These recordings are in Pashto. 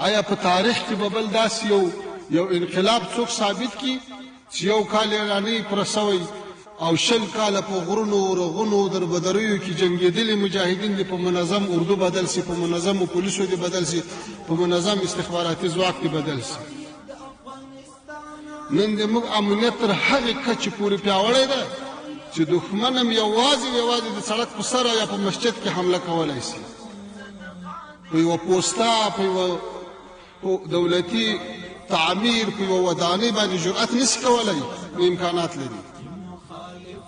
آیا په تاریخ کې به بل داسې یو انقلاب څوک ثابت کړي چې یو کال ایراني پوره سوی او 20 کاله په غرونو رغونو دربدریو کې جنګېدلي مجاهدین دي په منظم اردو بدل سي، په منظم پولیسو دي بدل سي، په منظم استخباراتي ځواک دي بدل سي. نن د موږ امنیت تر هغې کچې پورې پیاوړی ده چې دښمن هم یوازې د سړک په سر یا په مسجد کې حمله کولی سي. په یوه پوسته، په یوه دولتي تعمیر، په یوه ودانۍ باندې جرأت نسي کولی، نو امکانات لري.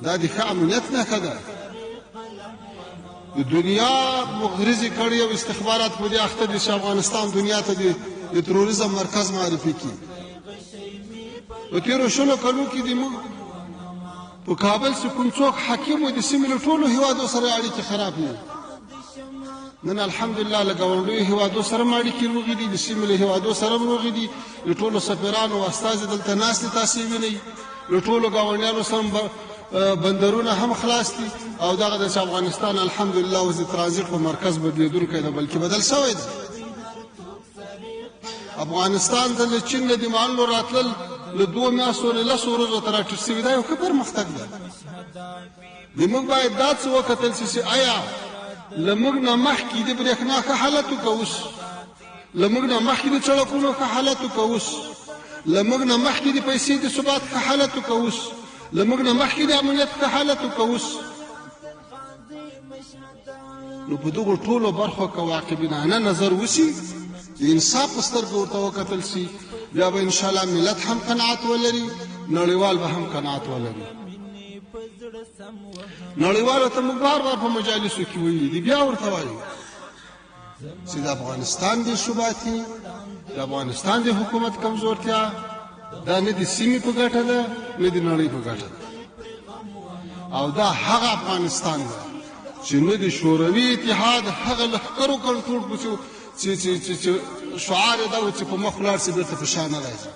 دا د ښه امنیت نښه ده. د دنیا مغرضې کړۍ او استخبارات په دې اخته دي چې افغانستان دنیا ته د تروریزم مرکز معرفي کړي. په تېرو 20 کلو کې د موږ په کابل کې کوم څوک حاکم و د سیمې له ټولو هېوادو سره اړیکې خراب نه. نن الحمدلله له ګاونډیو هېوادو سره هم اړیکې روغې دي، د سیمې له هېوادو سره هم روغې دي. د ټولو سفیرانو او استازي دلته ناست دي، تاسې وینئ. له ټولو ګاونډیانو سره بندرونه هم خلاص دي او دغه د افغانستان الحمدلله اوس د ترانزیټ په مرکز بدلیدونکی ده، بلکې بدل شوی ده. افغانستان ته له چین نه د مالونو راتلل له 2 میاشتو له 10 ورځو ته راټیټ شوي، دا یو ښه پرمختګ ده. موږ باید دا څه وکتل شي چې آیا له موږ نه مخکې د برېښنا ښه حالت وکړو اوس، له موږ نه مخکې د سړکونو ښه حالت وکړو اوس، له موږ نه مخکې د پیسې د ثبات ښه حالت وکړو اوس، له موږ نه مخکې د امنیت ښه حالت وکړو اوس. نو په دغو ټولو برخو که واقعبینانه نظر وشي، د انصاف په سترګو ورته وکتل شي، بیا به انشاءالله ملت هم قناعت ولري، نړیوال به هم قناعت ولري. نړیوالو ته موږ بار بار په مجالسو کې ویلي دي، بیا ورته وایو چې د افغانستان بې ثباتي، د افغانستان د حکومت کمزورتیا دا نه د سیمې په ګټه ده نه د نړۍ په ګټه ده. او دا هغه افغانستان ده چې نه د شوروي اتحاد هغه لښکرو کنټرول چې شعار یې دا و چې په مخ ولاړ شي بېرته په شا نه راځي.